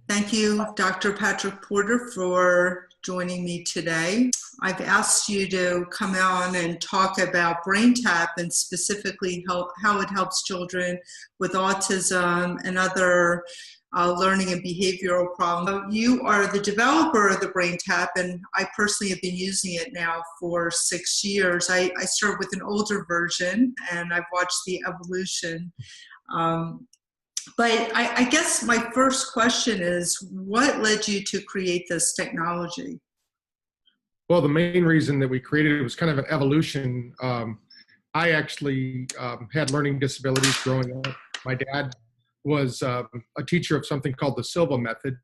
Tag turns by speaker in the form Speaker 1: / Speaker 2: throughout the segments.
Speaker 1: Thank you, Dr. Patrick Porter, for joining me today. I've asked you to come on and talk about BrainTap and specifically how it helps children with autism and other learning and behavioral problems. You are the developer of the BrainTap, and I personally have been using it now for 6 years. I started with an older version, and I've watched the evolution. But I guess my first question is, what led you to create this technology?
Speaker 2: Well, the main reason that we created it was kind of an evolution. I actually had learning disabilities growing up. My dad was a teacher of something called the Silva method.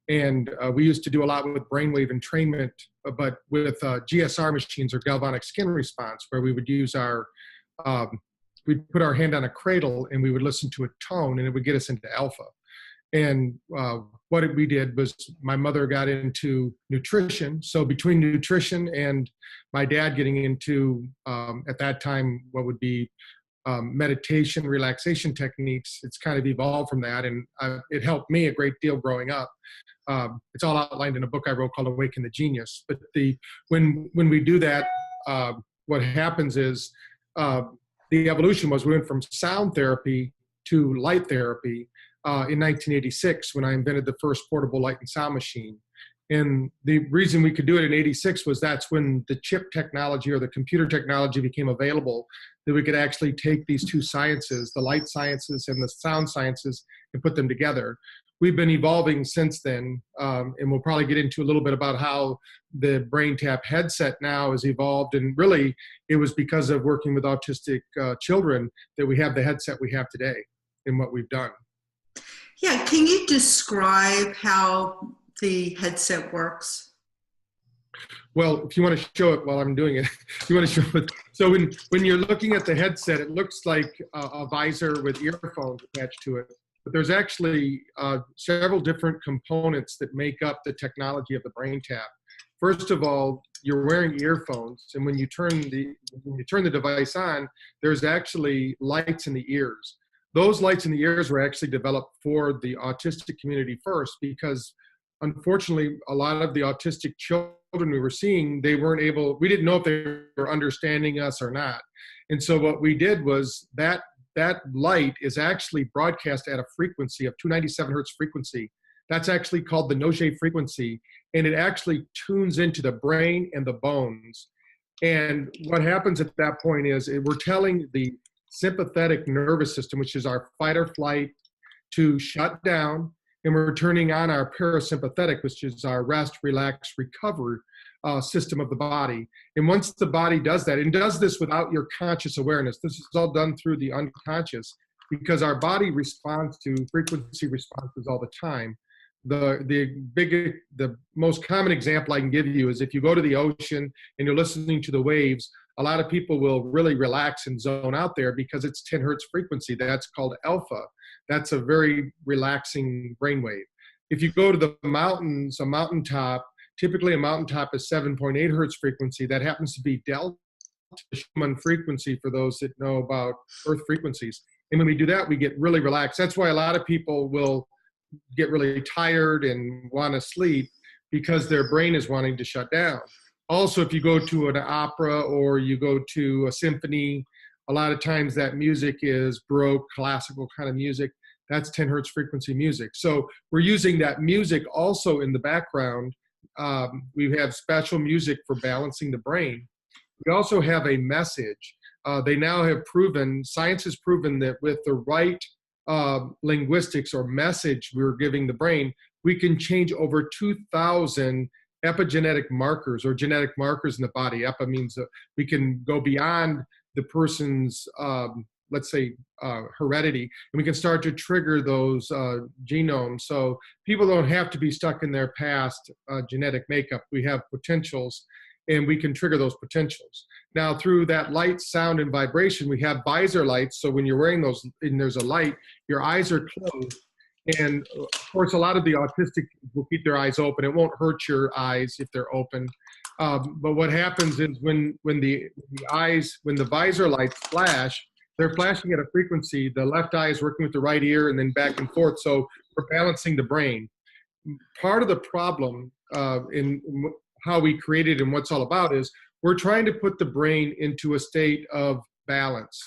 Speaker 2: And we used to do a lot with brainwave entrainment, but with GSR machines, or galvanic skin response, where we would use we'd put our hand on a cradle and we would listen to a tone and it would get us into alpha. And what we did was my mother got into nutrition. So between nutrition and my dad getting into, at that time, what would be meditation, relaxation techniques, it's kind of evolved from that. And it helped me a great deal growing up. It's all outlined in a book I wrote called Awaken the Genius. But when we do that, what happens is, the evolution was we went from sound therapy to light therapy in 1986 when I invented the first portable light and sound machine. And the reason we could do it in 86 was that's when the chip technology or the computer technology became available, that we could actually take these two sciences, the light sciences and the sound sciences, and put them together. We've been evolving since then, and we'll probably get into a little bit about how the BrainTap headset now has evolved. And really, it was because of working with autistic children that we have the headset we have today and what we've done.
Speaker 1: Yeah, can you describe how the headset works?
Speaker 2: Well, if you want to show it while I'm doing it, you want to show it. So when you're looking at the headset, it looks like a visor with earphones attached to it. But there's actually several different components that make up the technology of the BrainTap. First of all, you're wearing earphones, and when you turn the device on, there's actually lights in the ears. Those lights in the ears were actually developed for the autistic community first, because unfortunately, a lot of the autistic children we were seeing, we didn't know if they were understanding us or not. And so what we did was that light is actually broadcast at a frequency of 297 hertz frequency. That's actually called the Noget frequency, and it actually tunes into the brain and the bones. And what happens at that point is we're telling the sympathetic nervous system, which is our fight or flight, to shut down, and we're turning on our parasympathetic, which is our rest, relax, recover system of the body. And once the body does that, and does this without your conscious awareness, this is all done through the unconscious, because our body responds to frequency responses all the time. The most common example I can give you is if you go to the ocean and you're listening to the waves, a lot of people will really relax and zone out there because it's 10 hertz frequency. That's called alpha. That's a very relaxing brainwave. If you go to the mountains, a mountaintop, typically a mountaintop is 7.8 hertz frequency. That happens to be delta Schumann frequency for those that know about earth frequencies. And when we do that, we get really relaxed. That's why a lot of people will get really tired and want to sleep, because their brain is wanting to shut down. Also, if you go to an opera or you go to a symphony, a lot of times that music is Baroque, classical kind of music. That's 10 hertz frequency music. So we're using that music also in the background. We have special music for balancing the brain. We also have a message. They now have proven, science has proven that with the right linguistics or message we're giving the brain, we can change over 2,000 epigenetic markers or genetic markers in the body. Epi means that we can go beyond the person's, let's say, heredity, and we can start to trigger those genomes. So people don't have to be stuck in their past genetic makeup. We have potentials, and we can trigger those potentials. Now, through that light, sound, and vibration, we have visor lights. So when you're wearing those and there's a light, your eyes are closed. And of course, a lot of the autistic will keep their eyes open. It won't hurt your eyes if they're open. But what happens is when the visor lights flash, they're flashing at a frequency. The left eye is working with the right ear and then back and forth. So we're balancing the brain. part of the problem in how we created and what's all about is we're trying to put the brain into a state of balance.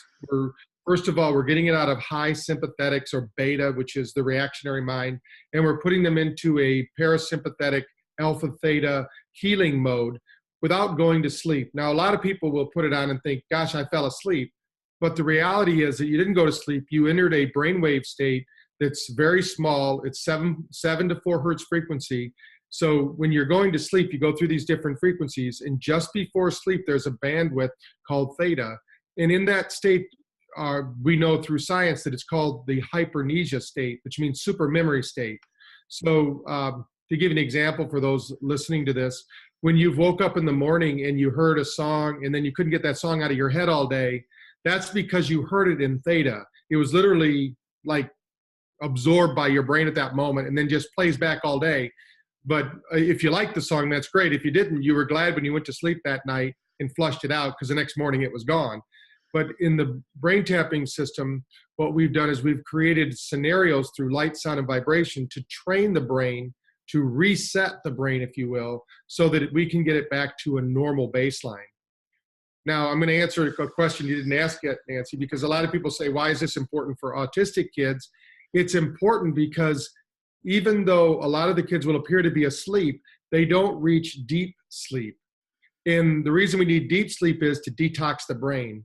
Speaker 2: First of all, we're getting it out of high sympathetics or beta, which is the reactionary mind, and we're putting them into a parasympathetic alpha theta healing mode without going to sleep. Now, a lot of people will put it on and think, gosh, I fell asleep. But the reality is that you didn't go to sleep. You entered a brainwave state that's very small. It's 7 to 4 hertz frequency. So when you're going to sleep, you go through these different frequencies. And just before sleep, there's a bandwidth called theta. And in that state, we know through science that it's called the hypermnesia state, which means super memory state. So to give an example for those listening to this, when you woke up in the morning and you heard a song and then you couldn't get that song out of your head all day, that's because you heard it in theta. It was literally like absorbed by your brain at that moment and then just plays back all day. But if you liked the song, that's great. If you didn't, you were glad when you went to sleep that night and flushed it out because the next morning it was gone. But in the brain tapping system, what we've done is we've created scenarios through light, sound, and vibration to train the brain, to reset the brain, if you will, so that we can get it back to a normal baseline. Now, I'm going to answer a question you didn't ask yet, Nancy, because a lot of people say, why is this important for autistic kids? It's important because even though a lot of the kids will appear to be asleep, they don't reach deep sleep. And the reason we need deep sleep is to detox the brain.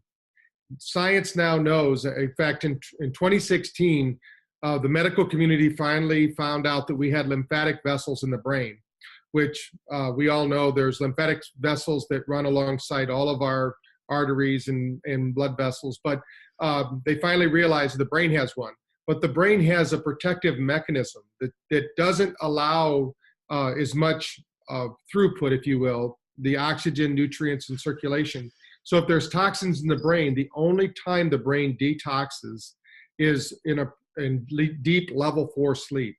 Speaker 2: Science now knows, in fact, in 2016, the medical community finally found out that we had lymphatic vessels in the brain, which we all know there's lymphatic vessels that run alongside all of our arteries and blood vessels. But they finally realized the brain has one. But the brain has a protective mechanism that doesn't allow as much throughput, if you will, the oxygen, nutrients, and circulation. So if there's toxins in the brain, the only time the brain detoxes is in deep level 4 sleep.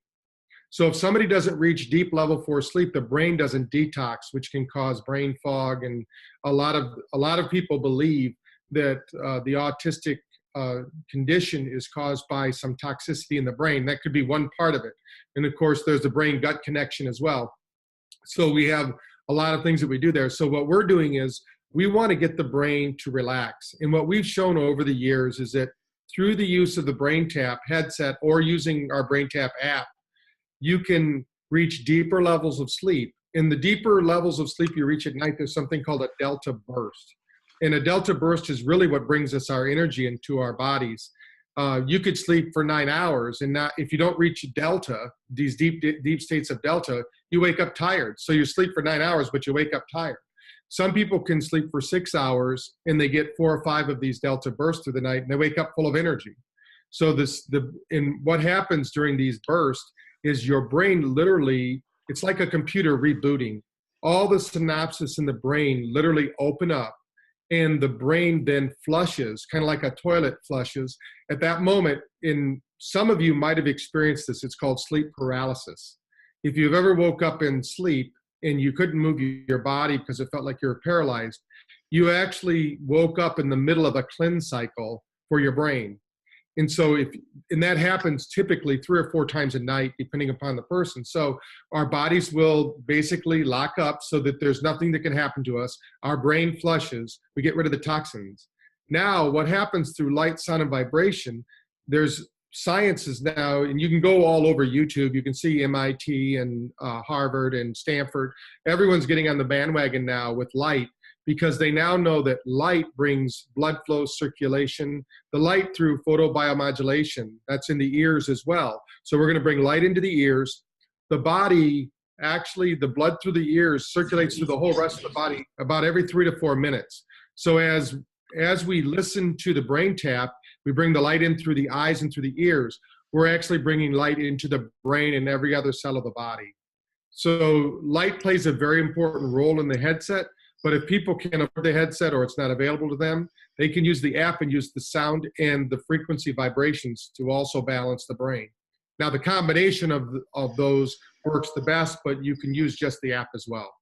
Speaker 2: So if somebody doesn't reach deep level 4 sleep, the brain doesn't detox, which can cause brain fog. And a lot of people believe that the autistic condition is caused by some toxicity in the brain. That could be one part of it. And of course, there's the brain-gut connection as well. So we have a lot of things that we do there. So what we're doing is we want to get the brain to relax. And what we've shown over the years is that through the use of the BrainTap headset or using our BrainTap app, you can reach deeper levels of sleep. In the deeper levels of sleep you reach at night, there's something called a delta burst. And a delta burst is really what brings us our energy into our bodies. You could sleep for 9 hours, and if you don't reach delta, these deep states of delta, you wake up tired. So you sleep for 9 hours, but you wake up tired. Some people can sleep for 6 hours, and they get 4 or 5 of these delta bursts through the night, and they wake up full of energy. So what happens during these bursts is your brain literally, it's like a computer rebooting. All the synapses in the brain literally open up, and the brain then flushes, kind of like a toilet flushes. At that moment, some of you might have experienced this, it's called sleep paralysis. If you've ever woke up in sleep and you couldn't move your body because it felt like you were paralyzed, you actually woke up in the middle of a cleanse cycle for your brain. And so that happens typically 3 or 4 times a night, depending upon the person. So our bodies will basically lock up so that there's nothing that can happen to us. Our brain flushes, we get rid of the toxins. Now, what happens through light, sound, and vibration, there's sciences now, and you can go all over YouTube. You can see MIT and Harvard and Stanford. Everyone's getting on the bandwagon now with light, because they now know that light brings blood flow, circulation, the light through photobiomodulation, that's in the ears as well. So we're going to bring light into the ears. The body, actually, the blood through the ears circulates through the whole rest of the body about every 3 to 4 minutes. So as we listen to the BrainTap, we bring the light in through the eyes and through the ears. We're actually bringing light into the brain and every other cell of the body. So light plays a very important role in the headset. But if people can't afford the headset or it's not available to them, they can use the app and use the sound and the frequency vibrations to also balance the brain. Now, the combination of those works the best, but you can use just the app as well.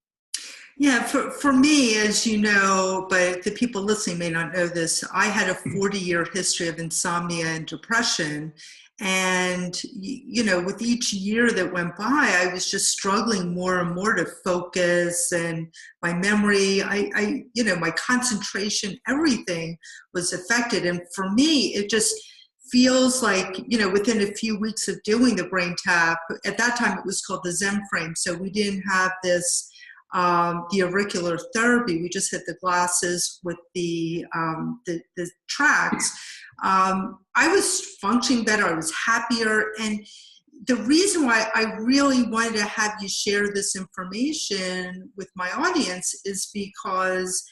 Speaker 1: Yeah, for me, as you know, but the people listening may not know this, I had a 40-year history of insomnia and depression. And, you know, with each year that went by, I was just struggling more and more to focus, and my memory, you know, my concentration, everything was affected. And for me, it just feels like, you know, within a few weeks of doing the brain tap, at that time it was called the Zen frame. So we didn't have this, the auricular therapy. We just had the glasses with the tracks. I was functioning better. I was happier. And the reason why I really wanted to have you share this information with my audience is because,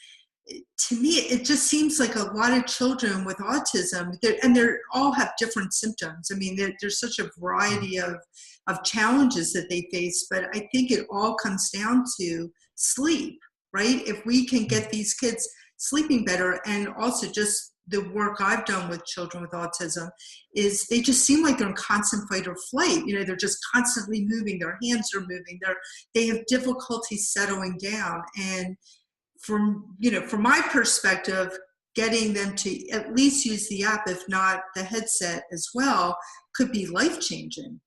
Speaker 1: to me, it just seems like a lot of children with autism, and they all have different symptoms. I mean, there's such a variety of challenges that they face, but I think it all comes down to sleep, right? If we can get these kids sleeping better, and also just the work I've done with children with autism is they just seem like they're in constant fight or flight. You know, they're just constantly moving, their hands are moving, they have difficulty settling down. And from my perspective, getting them to at least use the app, if not the headset as well, could be life-changing.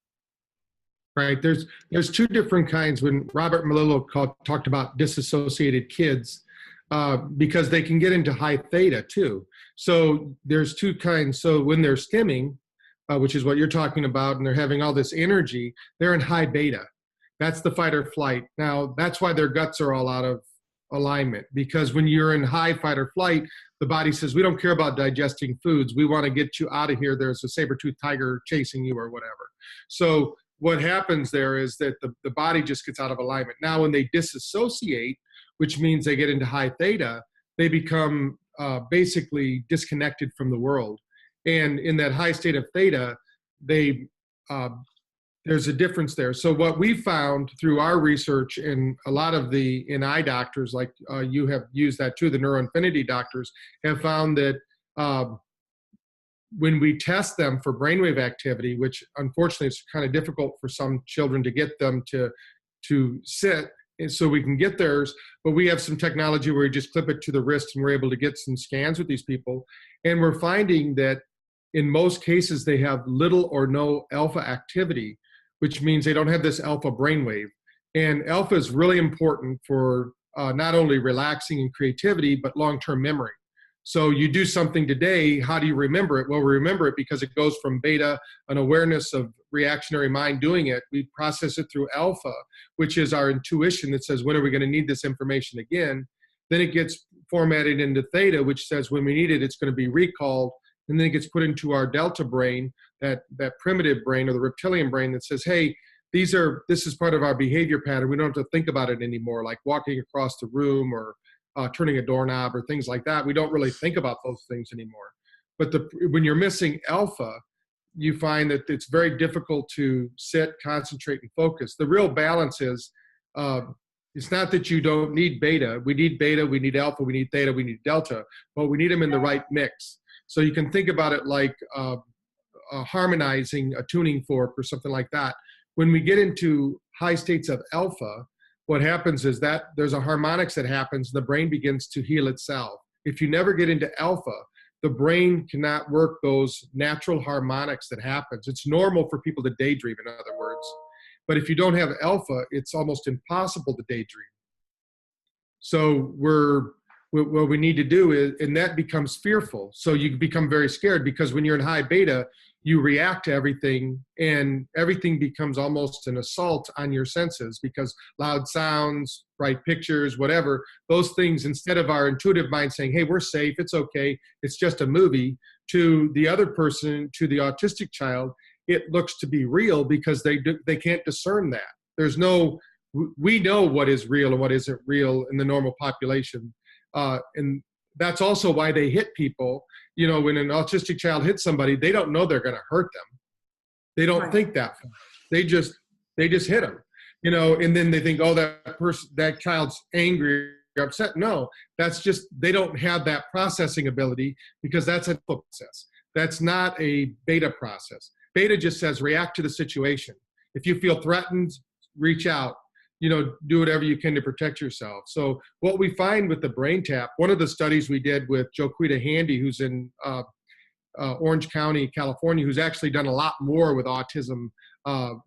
Speaker 2: Right. There's two different kinds. When Robert Melillo talked about disassociated kids, because they can get into high theta too. So there's two kinds. So when they're stimming, which is what you're talking about, and they're having all this energy, they're in high beta. That's the fight or flight. Now, that's why their guts are all out of alignment, because when you're in high fight or flight, the body says, we don't care about digesting foods. We want to get you out of here. There's a saber-toothed tiger chasing you or whatever. So what happens there is that the body just gets out of alignment. Now, when they disassociate, which means they get into high theta, they become basically disconnected from the world. And in that high state of theta, there's a difference there. So what we found through our research, and a lot of the eye doctors, like you have used that too, the neuroinfinity doctors, have found that when we test them for brainwave activity, which unfortunately is kind of difficult for some children to get them to sit, and so we can get theirs, but we have some technology where we just clip it to the wrist and we're able to get some scans with these people. And we're finding that in most cases, they have little or no alpha activity, which means they don't have this alpha brainwave. And alpha is really important for not only relaxing and creativity, but long-term memory. So you do something today, how do you remember it? Well, we remember it because it goes from beta, an awareness of reactionary mind doing it. We process it through alpha, which is our intuition that says, when are we going to need this information again? Then it gets formatted into theta, which says when we need it, it's going to be recalled. And then it gets put into our delta brain, that primitive brain or the reptilian brain that says, hey, this is part of our behavior pattern. We don't have to think about it anymore, like walking across the room or turning a doorknob or things like that. We don't really think about those things anymore. But when you're missing alpha, you find that it's very difficult to sit, concentrate, and focus. The real balance is, it's not that you don't need beta. We need beta, we need alpha, we need theta, we need delta, but we need them in the right mix. So you can think about it like harmonizing a tuning fork or something like that. When we get into high states of alpha, what happens is that there's a harmonics that happens, and the brain begins to heal itself. If you never get into alpha, the brain cannot work those natural harmonics that happens. It's normal for people to daydream, in other words. But if you don't have alpha, it's almost impossible to daydream. So what we need to do is, and that becomes fearful. So you become very scared, because when you're in high beta, you react to everything, and everything becomes almost an assault on your senses, because loud sounds, bright pictures, whatever, those things, instead of our intuitive mind saying, hey, we're safe, it's okay, it's just a movie, to the other person, to the autistic child, it looks to be real, because they can't discern that. We know what is real and what isn't real in the normal population. And that's also why they hit people. You know, when an autistic child hits somebody, they don't know they're going to hurt them. They don't think that. They just hit them, you know, and then they think, oh, that child's angry or upset. No, that's just, they don't have that processing ability, because that's a process. That's not a beta process. Beta just says react to the situation. If you feel threatened, reach out. You know, do whatever you can to protect yourself. So what we find with the BrainTap, one of the studies we did with Joquita Handy, who's in Orange County, California, who's actually done a lot more with autism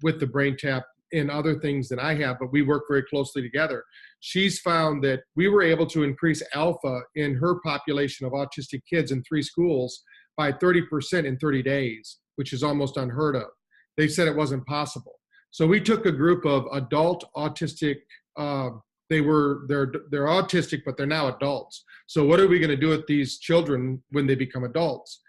Speaker 2: with the BrainTap and other things than I have, but we work very closely together. She's found that we were able to increase alpha in her population of autistic kids in 3 schools by 30% in 30 days, which is almost unheard of. They said it wasn't possible. So we took a group of adult autistic, they're autistic, but they're now adults. So what are we going to do with these children when they become adults?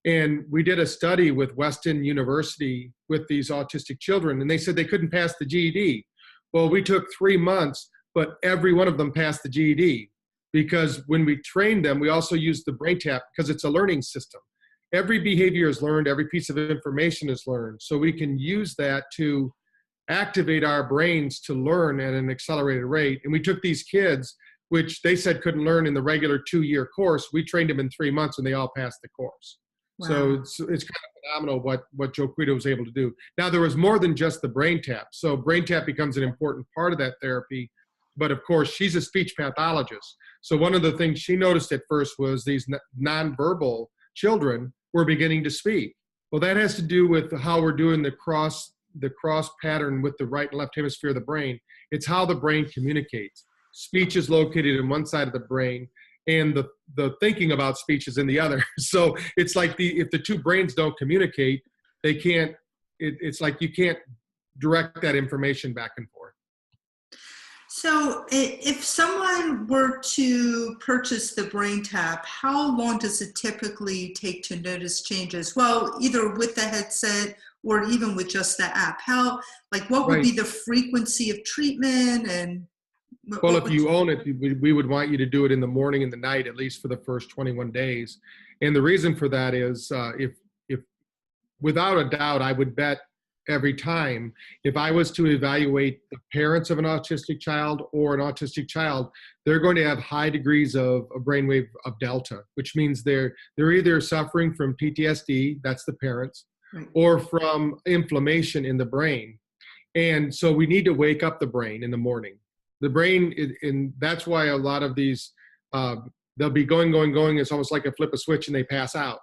Speaker 2: And we did a study with Weston University with these autistic children, and they said they couldn't pass the GED. Well, we took 3 months, but every one of them passed the GED, because when we trained them, we also used the BrainTap because it's a learning system. Every behavior is learned, every piece of information is learned. So we can use that to activate our brains to learn at an accelerated rate. And we took these kids, which they said couldn't learn in the regular 2-year course. We trained them in 3 months and they all passed the course. Wow. So it's kind of phenomenal what Joe Quita was able to do. Now, there was more than just the BrainTap. So BrainTap becomes an important part of that therapy. But of course, she's a speech pathologist. So one of the things she noticed at first was these nonverbal children were beginning to speak. Well, that has to do with how we're doing the cross pattern with the right and left hemisphere of the brain. It's how the brain communicates. Speech is located in one side of the brain, and the thinking about speech is in the other. So it's like if the 2 brains don't communicate, they can't, it's like you can't direct that information back and forth.
Speaker 1: So if someone were to purchase the BrainTap, how long does it typically take to notice changes? Well, either with the headset or even with just the app. What would be the frequency of treatment? And
Speaker 2: well, if you own it, we would want you to do it in the morning and the night, at least for the first 21 days. And the reason for that is if without a doubt, I would bet every time, if I was to evaluate the parents of an autistic child or an autistic child, they're going to have high degrees of a brainwave of delta, which means they're either suffering from PTSD, that's the parents, right, or from inflammation in the brain. And so we need to wake up the brain in the morning. The brain, and that's why a lot of these, they'll be going. It's almost like a flip a switch and they pass out.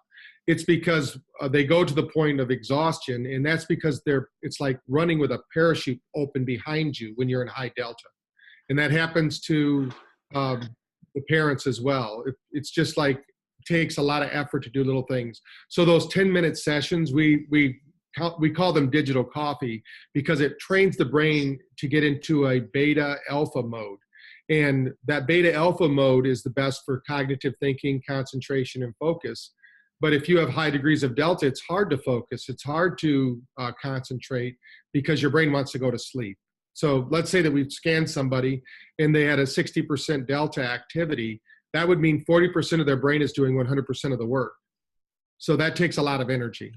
Speaker 2: It's because they go to the point of exhaustion, and that's because it's like running with a parachute open behind you when you're in high delta. And that happens to the parents as well. It's just like, it takes a lot of effort to do little things. So those 10-minute sessions, we call them digital coffee, because it trains the brain to get into a beta alpha mode. And that beta alpha mode is the best for cognitive thinking, concentration, and focus. But if you have high degrees of delta, it's hard to focus. It's hard to concentrate because your brain wants to go to sleep. So let's say that we've scanned somebody and they had a 60% delta activity. That would mean 40% of their brain is doing 100% of the work. So that takes a lot of energy.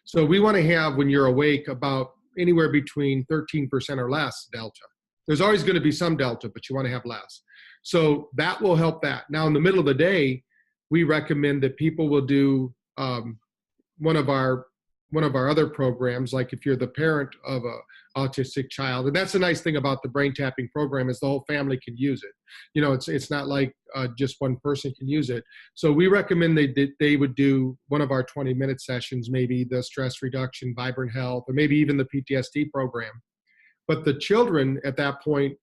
Speaker 2: So we want to have, when you're awake, about anywhere between 13% or less delta. There's always going to be some delta, but you want to have less. So that will help that. Now, in the middle of the day, we recommend that people will do one of our other programs, like if you're the parent of an autistic child. And that's the nice thing about the brain tapping program, is the whole family can use it. You know, it's not like just one person can use it. So we recommend they would do one of our 20-minute sessions, maybe the stress reduction, vibrant health, or maybe even the PTSD program. But the children at that point,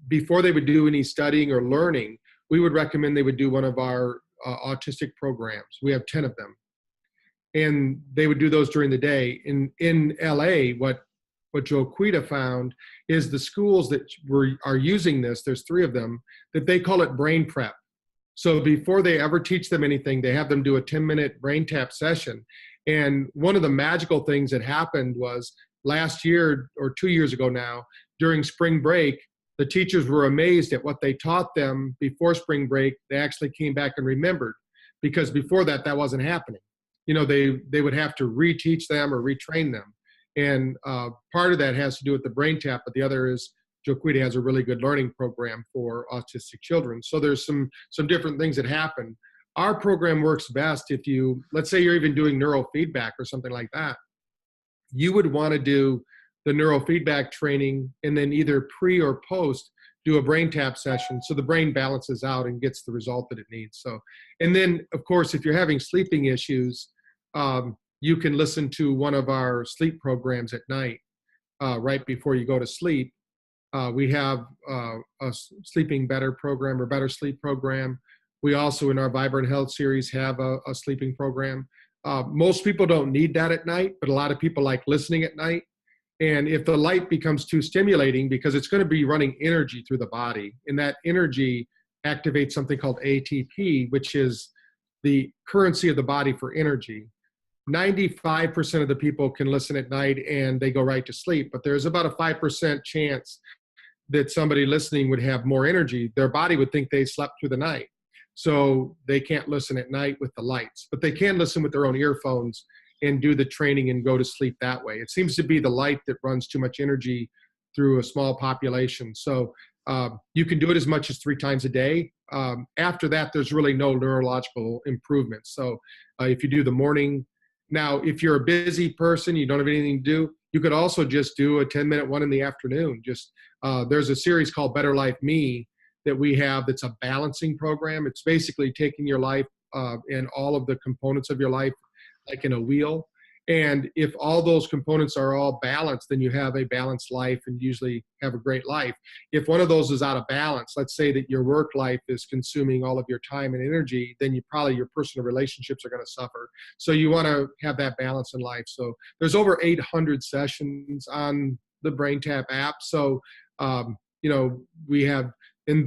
Speaker 2: before they would do any studying or learning, we would recommend they would do one of our autistic programs. We have 10 of them. And they would do those during the day. In LA, what Joe Quita found is the schools that are using this, there's 3 of them, that they call it brain prep. So before they ever teach them anything, they have them do a 10-minute brain tap session. And one of the magical things that happened was last year, or 2 years ago now, during spring break, the teachers were amazed at what they taught them before spring break. They actually came back and remembered, because before that wasn't happening. You know, they would have to reteach them or retrain them. And part of that has to do with the brain tap, but the other is Joe Quita has a really good learning program for autistic children. So there's some different things that happen. Our program works best if let's say you're even doing neurofeedback or something like that. You would want to do the neurofeedback training and then either pre or post do a BrainTap session so the brain balances out and gets the result that it needs. So, and then of course, if you're having sleeping issues, you can listen to one of our sleep programs at night, right before you go to sleep. We have a Sleeping Better program or Better Sleep program. We also, in our Vibrant Health series, have a sleeping program. Most people don't need that at night, but a lot of people like listening at night. And if the light becomes too stimulating, because it's going to be running energy through the body, and that energy activates something called ATP, which is the currency of the body for energy. 95% of the people can listen at night and they go right to sleep, but there's about a 5% chance that somebody listening would have more energy. Their body would think they slept through the night. So they can't listen at night with the lights, but they can listen with their own earphones and do the training and go to sleep that way. It seems to be the light that runs too much energy through a small population. So you can do it as much as 3 times a day. After that, there's really no neurological improvement. So if you do the morning, now, if you're a busy person, you don't have anything to do, you could also just do a 10-minute one in the afternoon. Just there's a series called Better Life Me that we have that's a balancing program. It's basically taking your life and all of the components of your life like in a wheel. And if all those components are all balanced, then you have a balanced life and usually have a great life. If one of those is out of balance, let's say that your work life is consuming all of your time and energy, then your personal relationships are going to suffer. So you want to have that balance in life. So there's over 800 sessions on the BrainTap app. So, we have,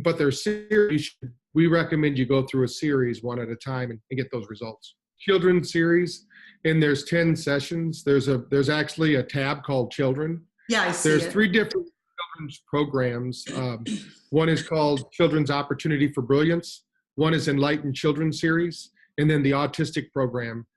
Speaker 2: but there's series. We recommend you go through a series one at a time and get those results. Children's series, and there's 10 sessions. There's actually a tab called Children.
Speaker 1: Yeah, I see
Speaker 2: There's
Speaker 1: it.
Speaker 2: 3 different children's programs. One is called Children's Opportunity for Brilliance. One is Enlightened Children series, and then the Autistic program.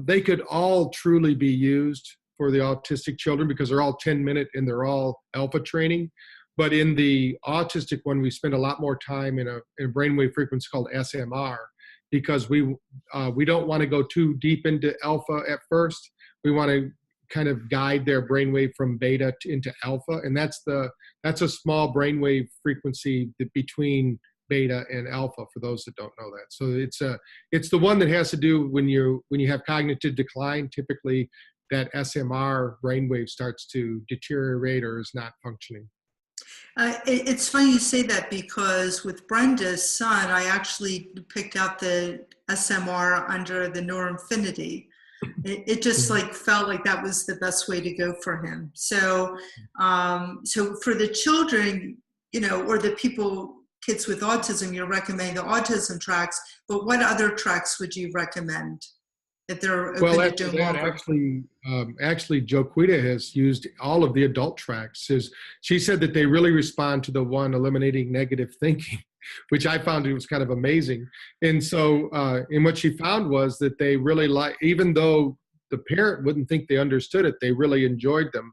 Speaker 2: They could all truly be used for the autistic children because they're all 10-minute and they're all alpha training. But in the autistic one, we spend a lot more time in a brainwave frequency called SMR, because we don't want to go too deep into alpha at first. We want to kind of guide their brainwave from beta into alpha, and that's a small brainwave frequency between beta and alpha, for those that don't know that. So it's the one that has to do when you have cognitive decline. Typically, that SMR brainwave starts to deteriorate or is not functioning.
Speaker 1: It's funny you say that, because with Brenda's son, I actually picked out the SMR under the Neuroinfinity. It just like felt like that was the best way to go for him. So, so for the children, or the kids with autism, you're recommending the autism tracks, but what other tracks would you recommend if they're open to doing longer?
Speaker 2: Actually, Joquita has used all of the adult tracks. She said that they really respond to the one eliminating negative thinking, which I found it was kind of amazing. And so, and what she found was that they really even though the parent wouldn't think they understood it, they really enjoyed them.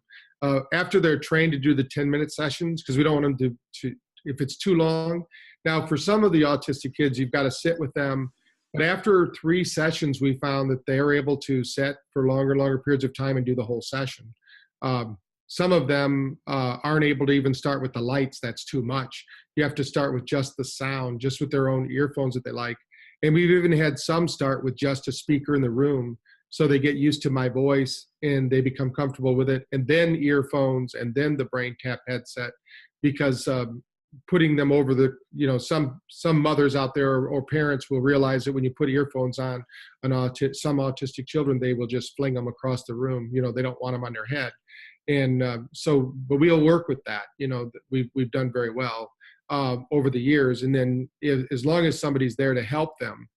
Speaker 2: After they're trained to do the 10-minute sessions, because we don't want them to, if it's too long. Now, for some of the autistic kids, you've got to sit with them. But after 3 sessions, we found that they're able to sit for longer periods of time and do the whole session. Some of them aren't able to even start with the lights. That's too much. You have to start with just the sound, just with their own earphones that they like. And we've even had some start with just a speaker in the room, so they get used to my voice and they become comfortable with it. And then earphones, and then the BrainTap headset, because putting them over the, some mothers out there or parents will realize that when you put earphones on some autistic children, they will just fling them across the room. They don't want them on their head. And but we'll work with that. We've done very well over the years. And then as long as somebody's there to help them,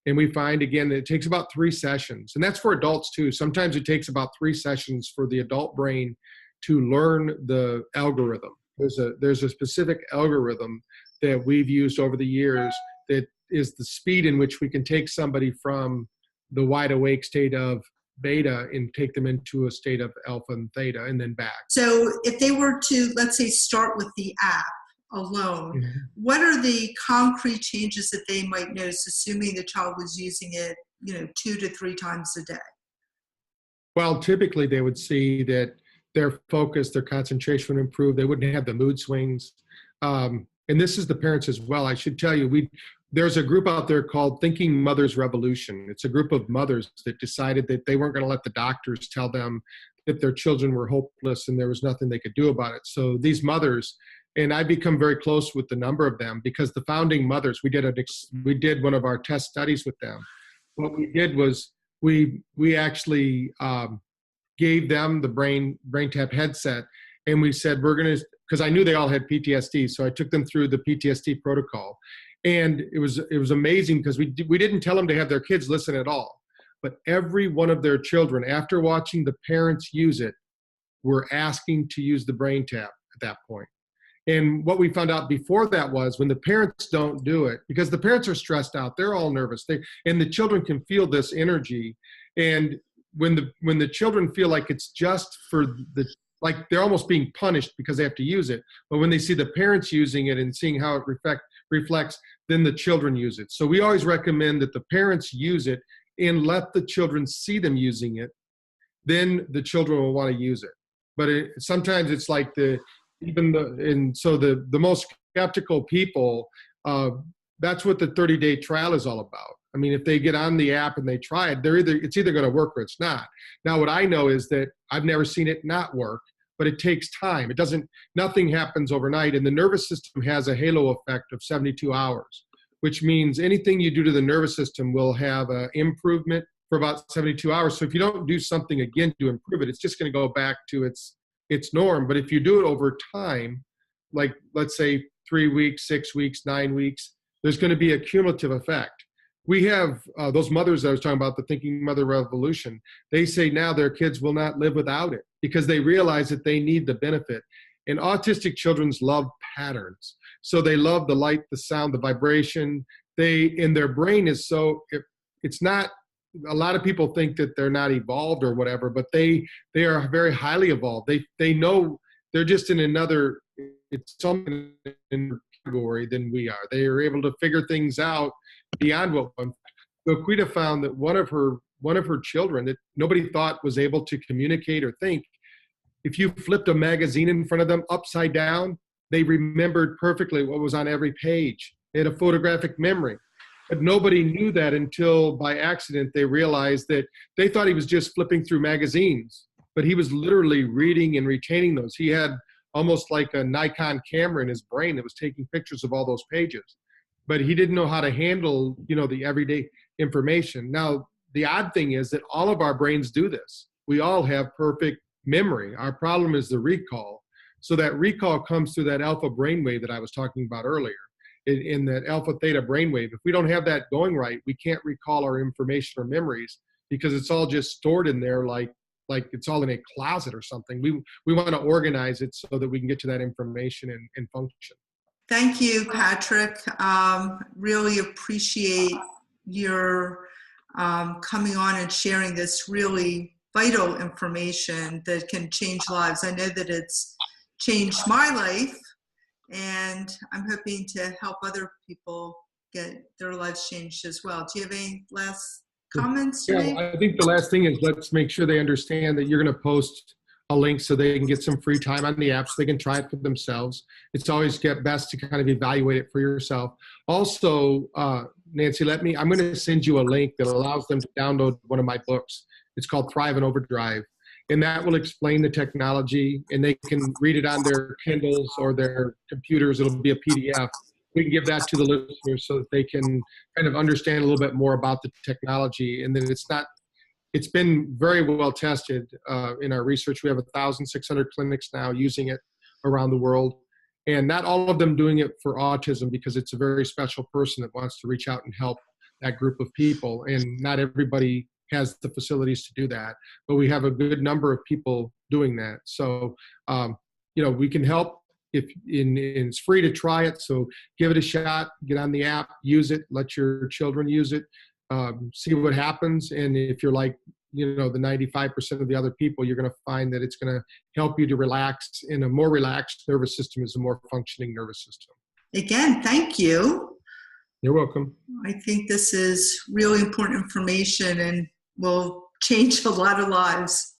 Speaker 2: and we find, again, that it takes about 3 sessions, and that's for adults too. Sometimes it takes about 3 sessions for the adult brain to learn the algorithm. There's a specific algorithm that we've used over the years that is the speed in which we can take somebody from the wide awake state of beta and take them into a state of alpha and theta and then back.
Speaker 1: So if they were to, let's say, start with the app alone, what are the concrete changes that they might notice, assuming the child was using it, 2 to 3 times a day?
Speaker 2: Well, typically they would see that their focus, their concentration would improve. They wouldn't have the mood swings. And this is the parents as well. I should tell you, there's a group out there called Thinking Mothers Revolution. It's a group of mothers that decided that they weren't going to let the doctors tell them that their children were hopeless and there was nothing they could do about it. So these mothers, and I become very close with the number of them because the founding mothers, we did one of our test studies with them. What we did was we actually gave them the BrainTap headset, and we said, we're going to, because I knew they all had PTSD, so I took them through the PTSD protocol. And it was amazing because we didn't tell them to have their kids listen at all. But every one of their children, after watching the parents use it, were asking to use the BrainTap at that point. And what we found out before that was when the parents don't do it, because the parents are stressed out, they're all nervous, and the children can feel this energy. And when the children feel like it's just for like they're almost being punished because they have to use it. But when they see the parents using it and seeing how it reflects, then the children use it. So we always recommend that the parents use it and let the children see them using it. Then the children will want to use it. But sometimes it's like the most skeptical people, that's what the 30-day trial is all about. I mean, if they get on the app and they try it, it's either going to work or it's not. Now, what I know is that I've never seen it not work, but it takes time. Nothing happens overnight. And the nervous system has a halo effect of 72 hours, which means anything you do to the nervous system will have an improvement for about 72 hours. So if you don't do something again to improve it, it's just going to go back to its norm. But if you do it over time, like let's say 3 weeks, 6 weeks, 9 weeks, there's going to be a cumulative effect. We have those mothers I was talking about, the Thinking Mother Revolution. They say now their kids will not live without it because they realize that they need the benefit. And autistic children love patterns. So they love the light, the sound, the vibration. In their brain is so, it's not, a lot of people think that they're not evolved or whatever, but they are very highly evolved. They know they're just in another, it's something in category than we are. They are able to figure things out beyond what one. So Quita found that one of her children that nobody thought was able to communicate or think, if you flipped a magazine in front of them upside down, they remembered perfectly what was on every page. They had a photographic memory. But nobody knew that until by accident they realized that they thought he was just flipping through magazines, but he was literally reading and retaining those. He had almost like a Nikon camera in his brain that was taking pictures of all those pages, but he didn't know how to handle, the everyday information. Now, the odd thing is that all of our brains do this. We all have perfect memory. Our problem is the recall. So that recall comes through that alpha brainwave that I was talking about earlier. In that alpha theta brainwave. If we don't have that going right, we can't recall our information or memories because it's all just stored in there like it's all in a closet or something. We want to organize it so that we can get to that information and function.
Speaker 1: Thank you, Patrick. Really appreciate your coming on and sharing this really vital information that can change lives. I know that it's changed my life, and I'm hoping to help other people get their lives changed as well. Do you have any last comments to make?
Speaker 2: I think the last thing is let's make sure they understand that you're going to post a link so they can get some free time on the app so they can try it for themselves. It's always best to kind of evaluate it for yourself. Also, Nancy, I'm going to send you a link that allows them to download one of my books. It's called Thrive and Overdrive. And that will explain the technology, and they can read it on their Kindles or their computers. It'll be a PDF. We can give that to the listeners so that they can kind of understand a little bit more about the technology. And then it's been very well tested in our research. We have 1,600 clinics now using it around the world. And not all of them doing it for autism because it's a very special person that wants to reach out and help that group of people. And not everybody has the facilities to do that, but we have a good number of people doing that. So, we can help it's free to try it. So give it a shot, get on the app, use it, let your children use it, see what happens. And if you're like, the 95% of the other people, you're going to find that it's going to help you to relax. And a more relaxed nervous system is a more functioning nervous system.
Speaker 1: Again, thank you.
Speaker 2: You're welcome.
Speaker 1: I think this is really important information and will change a lot of lives.